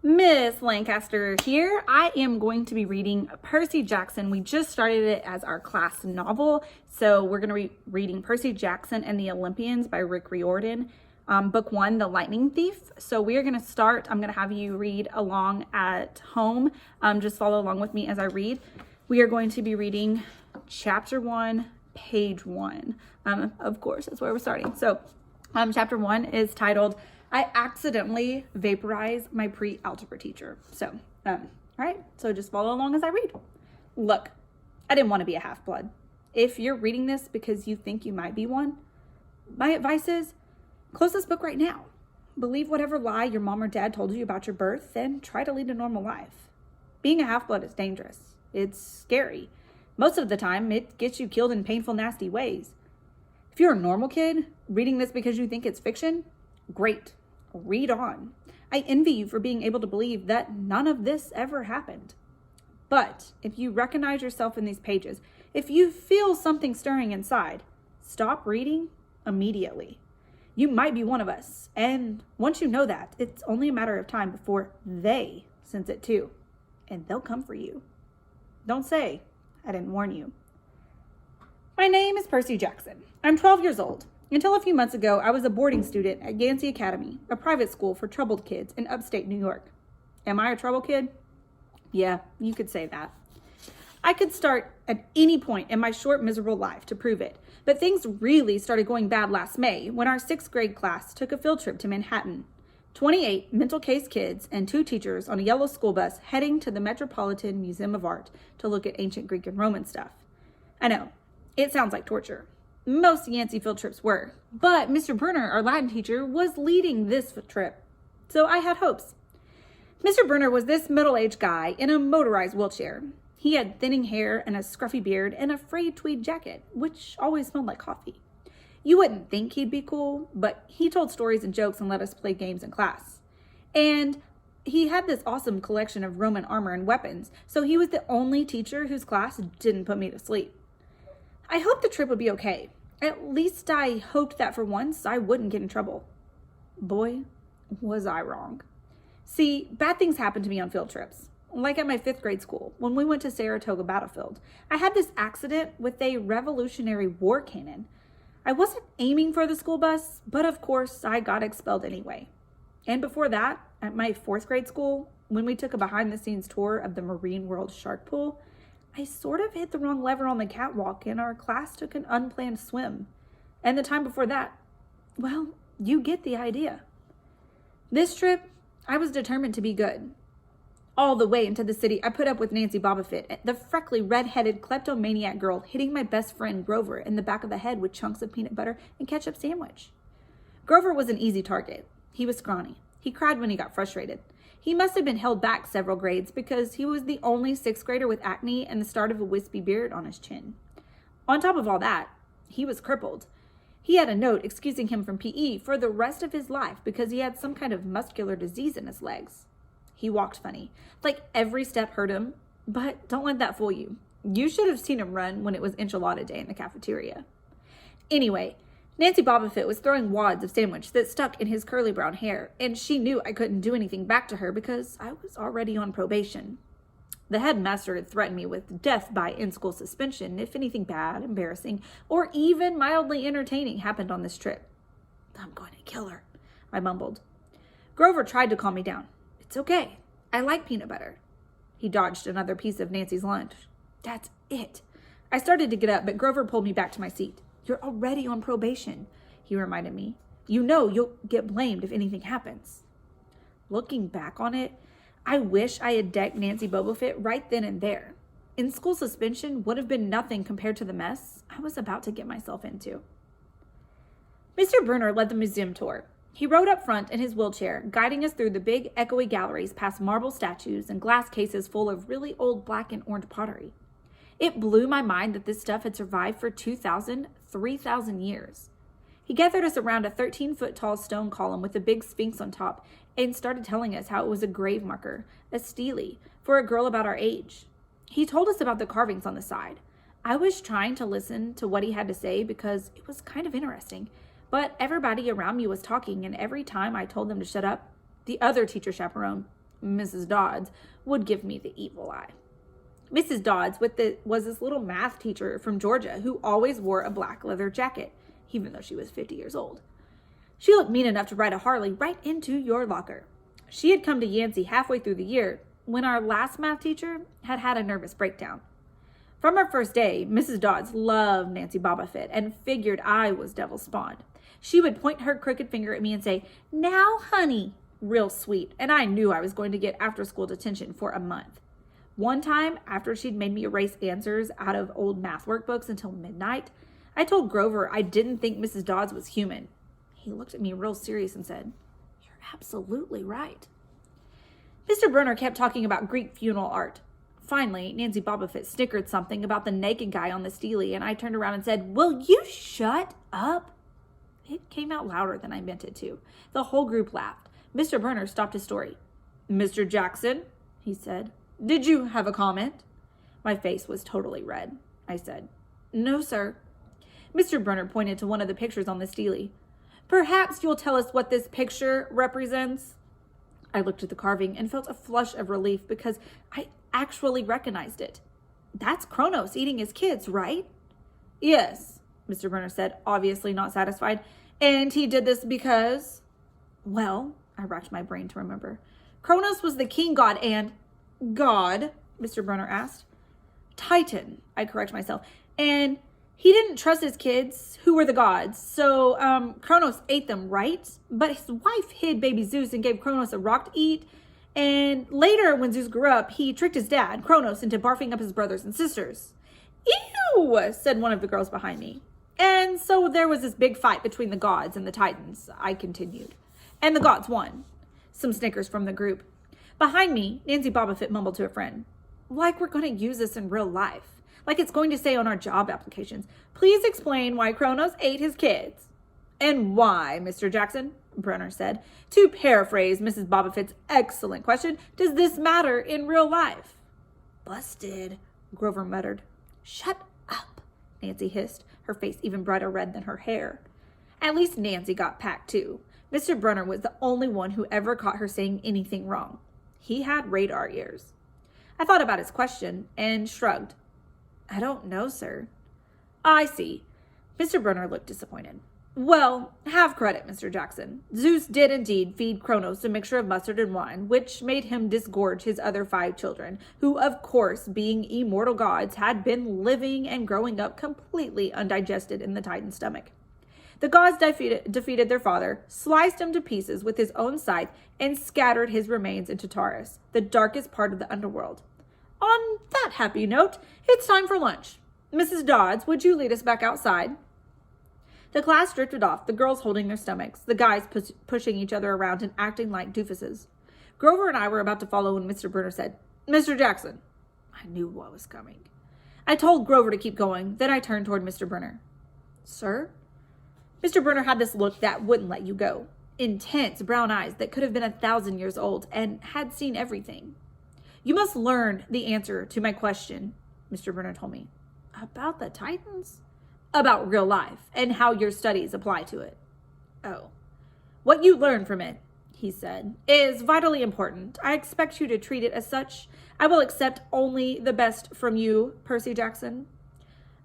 Miss Lancaster here. I am going to be reading Percy Jackson. We just started it as our class novel. So we're going to be reading Percy Jackson and the Olympians by Rick Riordan. Book 1, The Lightning Thief. So we are going to start. I'm going to have you read along at home. Just follow along with me as I read. We are going to be reading chapter 1, page 1. Of course, that's where we're starting. So chapter 1 is titled, I accidentally vaporized my pre-algebra teacher. So, all right, so just follow along as I read. Look, I didn't want to be a half-blood. If you're reading this because you think you might be one, my advice is close this book right now. Believe whatever lie your mom or dad told you about your birth and try to lead a normal life. Being a half-blood is dangerous. It's scary. Most of the time, it gets you killed in painful, nasty ways. If you're a normal kid reading this because you think it's fiction, great. Read on. I envy you for being able to believe that none of this ever happened. But if you recognize yourself in these pages, if you feel something stirring inside, stop reading immediately. You might be one of us, and once you know that, it's only a matter of time before they sense it too, and they'll come for you. Don't say, I didn't warn you. My name is Percy Jackson. I'm 12 years old. Until a few months ago, I was a boarding student at Yancey Academy, a private school for troubled kids in upstate New York. Am I a troubled kid? Yeah, you could say that. I could start at any point in my short, miserable life to prove it, but things really started going bad last May when our 6th grade class took a field trip to Manhattan. 28 mental case kids and 2 teachers on a yellow school bus heading to the Metropolitan Museum of Art to look at ancient Greek and Roman stuff. I know, it sounds like torture. Most Yancey field trips were, but Mr. Brunner, our Latin teacher, was leading this trip, so I had hopes. Mr. Brunner was this middle-aged guy in a motorized wheelchair. He had thinning hair and a scruffy beard and a frayed tweed jacket, which always smelled like coffee. You wouldn't think he'd be cool, but he told stories and jokes and let us play games in class. And he had this awesome collection of Roman armor and weapons, so he was the only teacher whose class didn't put me to sleep. I hoped the trip would be okay. At least I hoped that for once I wouldn't get in trouble. Boy, was I wrong. See, bad things happen to me on field trips. Like at my 5th grade school, when we went to Saratoga Battlefield, I had this accident with a Revolutionary War cannon. I wasn't aiming for the school bus, but of course I got expelled anyway. And before that, at my 4th grade school, when we took a behind-the-scenes tour of the Marine World Shark Pool, I sort of hit the wrong lever on the catwalk and our class took an unplanned swim. And the time before that, well, you get the idea. This trip, I was determined to be good. All the way into the city, I put up with Nancy Bobofit, the freckly, red-headed kleptomaniac girl hitting my best friend Grover in the back of the head with chunks of peanut butter and ketchup sandwich. Grover was an easy target. He was scrawny. He cried when he got frustrated. He must have been held back several grades because he was the only 6th grader with acne and the start of a wispy beard on his chin. On top of all that, he was crippled. He had a note excusing him from PE for the rest of his life because he had some kind of muscular disease in his legs. He walked funny, like every step hurt him, but don't let that fool you. You should have seen him run when it was enchilada day in the cafeteria. Anyway, Nancy Bobofit was throwing wads of sandwich that stuck in his curly brown hair, and she knew I couldn't do anything back to her because I was already on probation. The headmaster had threatened me with death by in-school suspension if anything bad, embarrassing, or even mildly entertaining happened on this trip. I'm going to kill her, I mumbled. Grover tried to calm me down. It's okay. I like peanut butter. He dodged another piece of Nancy's lunch. That's it. I started to get up, but Grover pulled me back to my seat. You're already on probation, he reminded me. You know you'll get blamed if anything happens. Looking back on it, I wish I had decked Nancy Bobofit right then and there. In-school suspension would have been nothing compared to the mess I was about to get myself into. Mr. Brunner led the museum tour. He rode up front in his wheelchair, guiding us through the big, echoey galleries past marble statues and glass cases full of really old black and orange pottery. It blew my mind that this stuff had survived for 3,000 years. He gathered us around a 13-foot tall stone column with a big sphinx on top and started telling us how it was a grave marker, a stele, for a girl about our age. He told us about the carvings on the side. I was trying to listen to what he had to say because it was kind of interesting, but everybody around me was talking, and every time I told them to shut up, the other teacher chaperone Mrs. Dodds would give me the evil eye. Mrs. Dodds was this little math teacher from Georgia who always wore a black leather jacket, even though she was 50 years old. She looked mean enough to ride a Harley right into your locker. She had come to Yancey halfway through the year when our last math teacher had had a nervous breakdown. From our first day, Mrs. Dodds loved Nancy Bobofit and figured I was devil spawned. She would point her crooked finger at me and say, "Now, honey," real sweet, and I knew I was going to get after-school detention for a month. One time, after she'd made me erase answers out of old math workbooks until midnight, I told Grover I didn't think Mrs. Dodds was human. He looked at me real serious and said, "You're absolutely right." Mr. Brunner kept talking about Greek funeral art. Finally, Nancy Bobofit snickered something about the naked guy on the stele, and I turned around and said, "Will you shut up?" It came out louder than I meant it to. The whole group laughed. Mr. Brunner stopped his story. "Mr. Jackson," he said, "did you have a comment?" My face was totally red. I said, "No, sir." Mr. Brunner pointed to one of the pictures on the stele. "Perhaps you'll tell us what this picture represents?" I looked at the carving and felt a flush of relief because I actually recognized it. "That's Kronos eating his kids, right?" "Yes," Mr. Brunner said, obviously not satisfied. "And he did this because..." Well, I racked my brain to remember. "Kronos was the king god and..." "God?" Mr. Brunner asked. "Titan," I correct myself. "And he didn't trust his kids, who were the gods, so Kronos ate them, right? But his wife hid baby Zeus and gave Kronos a rock to eat. And later, when Zeus grew up, he tricked his dad, Kronos, into barfing up his brothers and sisters." "Ew," said one of the girls behind me. "And so there was this big fight between the gods and the Titans," I continued. "And the gods won." Some snickers from the group. Behind me, Nancy Bobofit mumbled to a friend, "Like we're going to use this in real life. Like it's going to say on our job applications, 'Please explain why Kronos ate his kids.'" "And why, Mr. Jackson," Brunner said, "to paraphrase Mrs. Bobofit's excellent question, does this matter in real life?" "Busted," Grover muttered. "Shut up," Nancy hissed, her face even brighter red than her hair. At least Nancy got packed too. Mr. Brunner was the only one who ever caught her saying anything wrong. He had radar ears. I thought about his question and shrugged. "I don't know, sir." "I see." Mr. Brunner looked disappointed. "Well, have credit, Mr. Jackson. Zeus did indeed feed Kronos a mixture of mustard and wine, which made him disgorge his other 5 children, who, of course, being immortal gods, had been living and growing up completely undigested in the Titan's stomach. The gods defeated their father, sliced him to pieces with his own scythe, and scattered his remains into Taurus, the darkest part of the underworld. On that happy note, it's time for lunch. Mrs. Dodds, would you lead us back outside?" The class drifted off, the girls holding their stomachs, the guys pushing each other around and acting like doofuses. Grover and I were about to follow when Mr. Brunner said, "Mr. Jackson." I knew what was coming. I told Grover to keep going, then I turned toward Mr. Brunner. "Sir?" Mr. Brunner had this look that wouldn't let you go. Intense brown eyes that could have been 1,000 years old and had seen everything. "You must learn the answer to my question," Mr. Brunner told me. "About the Titans?" "About real life and how your studies apply to it." "Oh. What you learn from it," he said, "is vitally important. I expect you to treat it as such. I will accept only the best from you, Percy Jackson."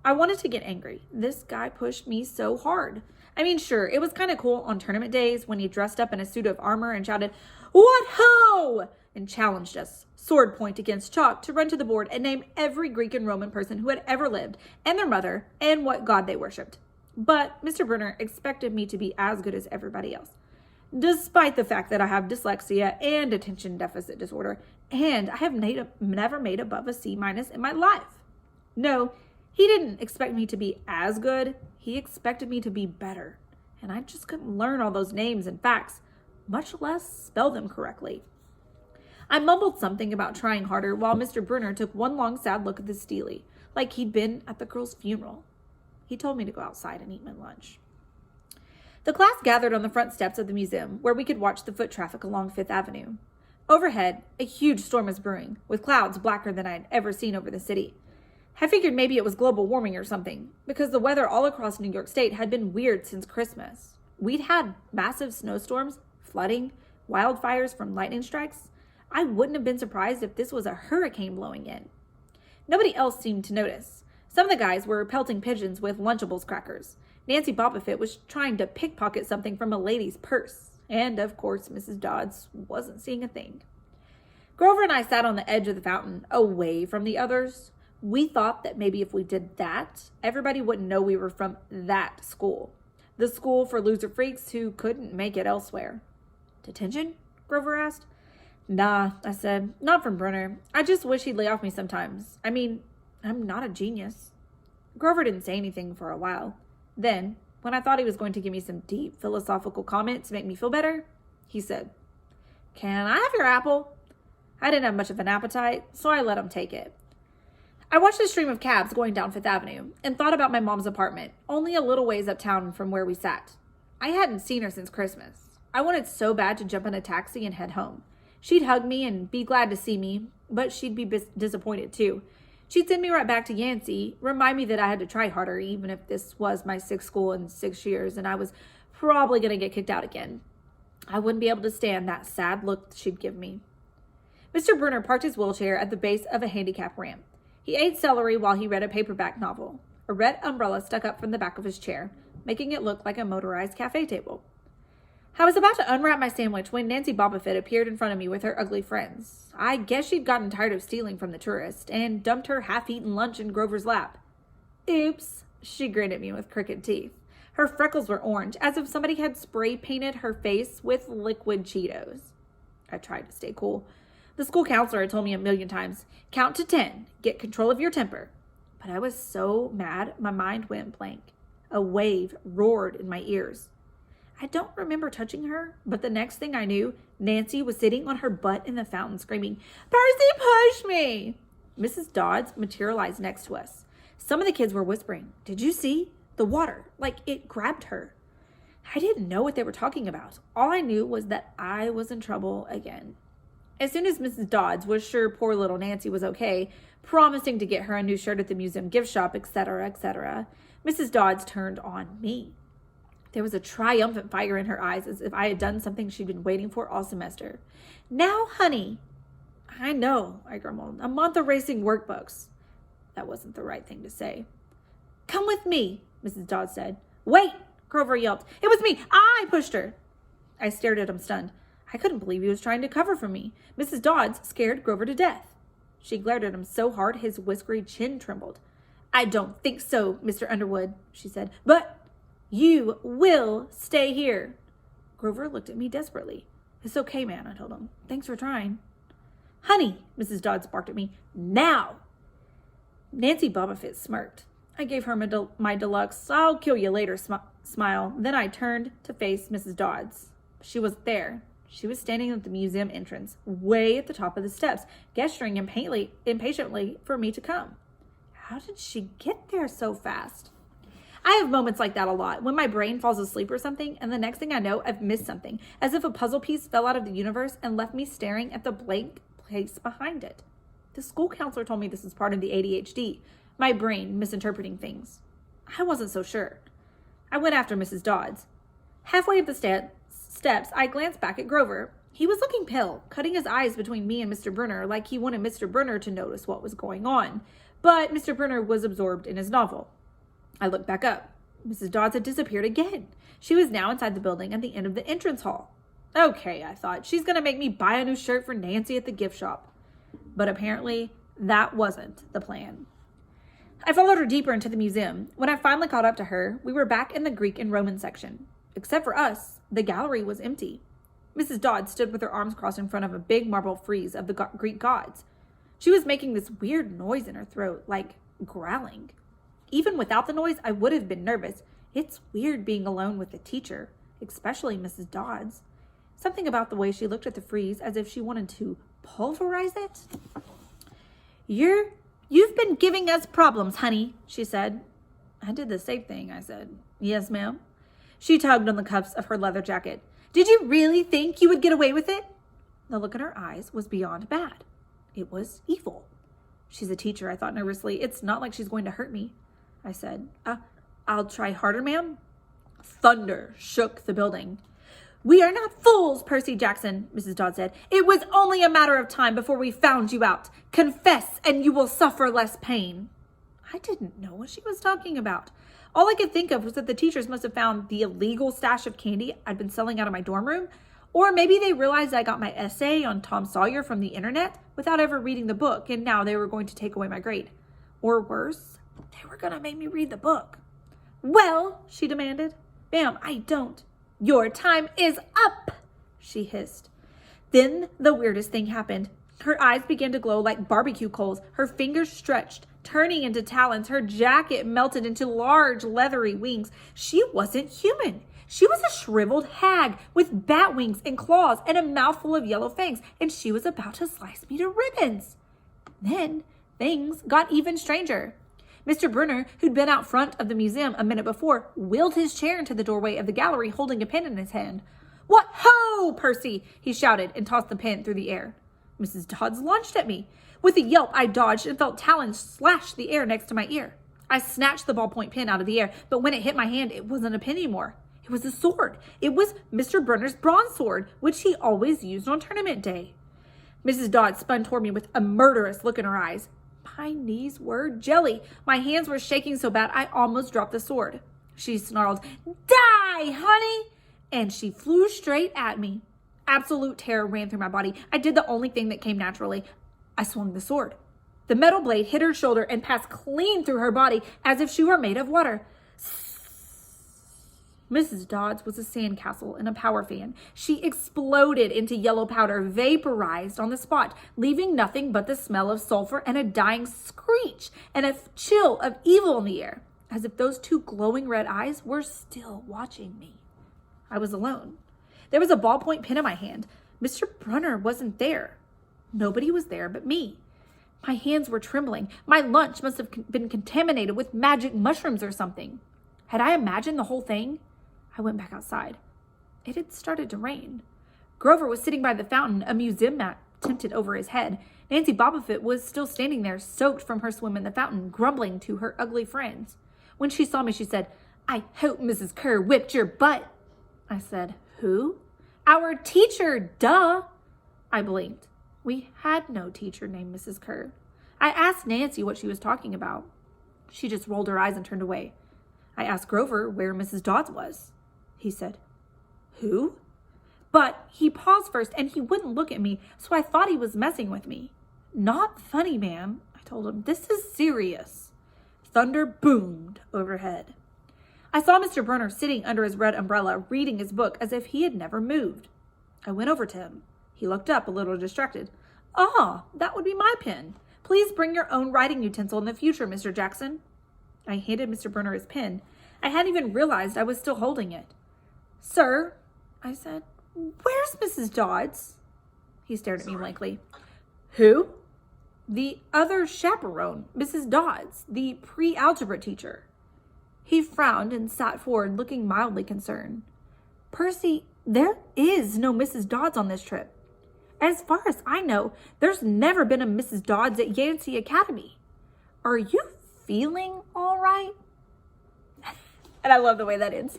I wanted to get angry. This guy pushed me so hard. I mean, sure, it was kind of cool on tournament days when he dressed up in a suit of armor and shouted, "What ho!" and challenged us, sword point against chalk, to run to the board and name every Greek and Roman person who had ever lived, and their mother, and what god they worshipped. But Mr. Brunner expected me to be as good as everybody else, despite the fact that I have dyslexia and attention deficit disorder, and I have never made above a C- in my life. No, he didn't expect me to be as good. He expected me to be better, and I just couldn't learn all those names and facts, much less spell them correctly. I mumbled something about trying harder while Mr. Brunner took one long sad look at the stele, like he'd been at the girl's funeral. He told me to go outside and eat my lunch. The class gathered on the front steps of the museum, where we could watch the foot traffic along Fifth Avenue. Overhead, a huge storm was brewing, with clouds blacker than I had ever seen over the city. I figured maybe it was global warming or something, because the weather all across New York State had been weird since Christmas. We'd had massive snowstorms, flooding, wildfires from lightning strikes. I wouldn't have been surprised if this was a hurricane blowing in. Nobody else seemed to notice. Some of the guys were pelting pigeons with Lunchables crackers. Nancy Bobbitt was trying to pickpocket something from a lady's purse. And, of course, Mrs. Dodds wasn't seeing a thing. Grover and I sat on the edge of the fountain, away from the others. We thought that maybe if we did that, everybody wouldn't know we were from that school. The school for loser freaks who couldn't make it elsewhere. Detention? Grover asked. Nah, I said. Not from Brunner. I just wish he'd lay off me sometimes. I mean, I'm not a genius. Grover didn't say anything for a while. Then, when I thought he was going to give me some deep philosophical comment to make me feel better, he said, "Can I have your apple?" I didn't have much of an appetite, so I let him take it. I watched the stream of cabs going down Fifth Avenue and thought about my mom's apartment, only a little ways uptown from where we sat. I hadn't seen her since Christmas. I wanted so bad to jump in a taxi and head home. She'd hug me and be glad to see me, but she'd be disappointed too. She'd send me right back to Yancey, remind me that I had to try harder, even if this was my sixth school in 6 years, and I was probably going to get kicked out again. I wouldn't be able to stand that sad look she'd give me. Mr. Brunner parked his wheelchair at the base of a handicap ramp. He ate celery while he read a paperback novel. A red umbrella stuck up from the back of his chair, making it look like a motorized cafe table. I was about to unwrap my sandwich when Nancy Bobbitt appeared in front of me with her ugly friends. I guess she'd gotten tired of stealing from the tourist and dumped her half-eaten lunch in Grover's lap. Oops, she grinned at me with crooked teeth. Her freckles were orange, as if somebody had spray painted her face with liquid Cheetos. I tried to stay cool. The school counselor had told me a million times, "Count to 10, get control of your temper." But I was so mad, my mind went blank. A wave roared in my ears. I don't remember touching her, but the next thing I knew, Nancy was sitting on her butt in the fountain screaming, "Percy, push me!" Mrs. Dodds materialized next to us. Some of the kids were whispering, "Did you see? The water, like it grabbed her." I didn't know what they were talking about. All I knew was that I was in trouble again. As soon as Mrs. Dodds was sure poor little Nancy was okay, promising to get her a new shirt at the museum gift shop, etc., etc., Mrs. Dodds turned on me. There was a triumphant fire in her eyes, as if I had done something she'd been waiting for all semester. "Now, honey." "I know," I grumbled. "A month of racing workbooks." That wasn't the right thing to say. "Come with me," Mrs. Dodds said. "Wait," Grover yelped. "It was me. I pushed her." I stared at him stunned. I couldn't believe he was trying to cover for me. Mrs. Dodds scared Grover to death. She glared at him so hard his whiskery chin trembled. "I don't think so, Mr. Underwood," she said. "But you will stay here." Grover looked at me desperately. "It's okay, man," I told him. "Thanks for trying." "Honey," Mrs. Dodds barked at me. "Now!" Nancy Bobbitt smirked. I gave her my deluxe "I'll kill you later" smile. Then I turned to face Mrs. Dodds. She wasn't there. She was standing at the museum entrance, way at the top of the steps, gesturing impatiently for me to come. How did she get there so fast? I have moments like that a lot, when my brain falls asleep or something, and the next thing I know, I've missed something, as if a puzzle piece fell out of the universe and left me staring at the blank place behind it. The school counselor told me this is part of the ADHD, my brain misinterpreting things. I wasn't so sure. I went after Mrs. Dodds. Halfway up the steps, I glanced back at Grover. He was looking pale, cutting his eyes between me and Mr. Brunner like he wanted Mr. Brunner to notice what was going on. But Mr. Brunner was absorbed in his novel. I looked back up. Mrs. Dodds had disappeared again. She was now inside the building at the end of the entrance hall. Okay, I thought, she's going to make me buy a new shirt for Nancy at the gift shop. But apparently, that wasn't the plan. I followed her deeper into the museum. When I finally caught up to her, we were back in the Greek and Roman section. Except for us, the gallery was empty. Mrs. Dodds stood with her arms crossed in front of a big marble frieze of the Greek gods. She was making this weird noise in her throat, like growling. Even without the noise, I would have been nervous. It's weird being alone with the teacher, especially Mrs. Dodds. Something about the way she looked at the frieze as if she wanted to pulverize it. You've been giving us problems, honey, she said. I did the same thing, I said. Yes, ma'am. She tugged on the cuffs of her leather jacket. Did you really think you would get away with it? The look in her eyes was beyond bad. It was evil. She's a teacher, I thought nervously. It's not like she's going to hurt me, I said. I'll try harder, ma'am. Thunder shook the building. We are not fools, Percy Jackson, Mrs. Dodd said. It was only a matter of time before we found you out. Confess and you will suffer less pain. I didn't know what she was talking about. All I could think of was that the teachers must have found the illegal stash of candy I'd been selling out of my dorm room, or maybe they realized I got my essay on Tom Sawyer from the internet without ever reading the book, and now they were going to take away my grade. Or worse, they were going to make me read the book. Well, she demanded. Ma'am, I don't. Your time is up, she hissed. Then the weirdest thing happened. Her eyes began to glow like barbecue coals. Her fingers stretched, turning into talons. Her jacket melted into large, leathery wings. She wasn't human. She was a shriveled hag with bat wings and claws and a mouthful of yellow fangs, and she was about to slice me to ribbons. Then things got even stranger. Mr. Brunner, who'd been out front of the museum a minute before, wheeled his chair into the doorway of the gallery holding a pen in his hand. What ho, Percy, he shouted and tossed the pen through the air. Mrs. Dodds launched at me. With a yelp, I dodged and felt talons slash the air next to my ear. I snatched the ballpoint pen out of the air, but when it hit my hand, it wasn't a pen anymore. It was a sword. It was Mr. Brunner's bronze sword, which he always used on tournament day. Mrs. Dodds spun toward me with a murderous look in her eyes. My knees were jelly. My hands were shaking so bad I almost dropped the sword. She snarled, "Die, honey!" And she flew straight at me. Absolute terror ran through my body. I did the only thing that came naturally. I swung the sword. The metal blade hit her shoulder and passed clean through her body as if she were made of water. Mrs. Dodds was a sandcastle in a power fan. She exploded into yellow powder, vaporized on the spot, leaving nothing but the smell of sulfur and a dying screech and a chill of evil in the air, as if those two glowing red eyes were still watching me. I was alone. There was a ballpoint pen in my hand. Mr. Brunner wasn't there. Nobody was there but me. My hands were trembling. My lunch must have been contaminated with magic mushrooms or something. Had I imagined the whole thing? I went back outside. It had started to rain. Grover was sitting by the fountain, a museum mat tilted over his head. Nancy Bobblefoot was still standing there, soaked from her swim in the fountain, grumbling to her ugly friends. When she saw me, she said, "I hope Mrs. Kerr whipped your butt." I said, "Who?" "Our teacher, duh." I blinked. We had no teacher named Mrs. Kerr. I asked Nancy what she was talking about. She just rolled her eyes and turned away. I asked Grover where Mrs. Dodds was. He said, "Who?" But he paused first and he wouldn't look at me, so I thought he was messing with me. "Not funny, ma'am," I told him. "This is serious." Thunder boomed overhead. I saw Mr. Brunner sitting under his red umbrella, reading his book as if he had never moved. I went over to him. He looked up, a little distracted. "Ah, that would be my pen. Please bring your own writing utensil in the future, Mr. Jackson." I handed Mr. Brunner his pen. I hadn't even realized I was still holding it. "Sir," I said, "where's Mrs. Dodds?" He stared at me blankly. "Who?" "The other chaperone, Mrs. Dodds, the pre-algebra teacher." He frowned and sat forward, looking mildly concerned. "Percy, there is no Mrs. Dodds on this trip. As far as I know, there's never been a Mrs. Dodds at Yancey Academy. Are you feeling all right?" And I love the way that ends.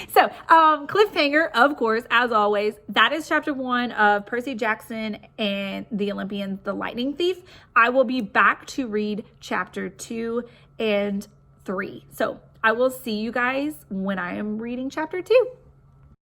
So, cliffhanger, of course, as always, that is chapter 1 of Percy Jackson and the Olympians, the Lightning Thief. I will be back to read chapter 2 and 3. So I will see you guys when I am reading chapter 2.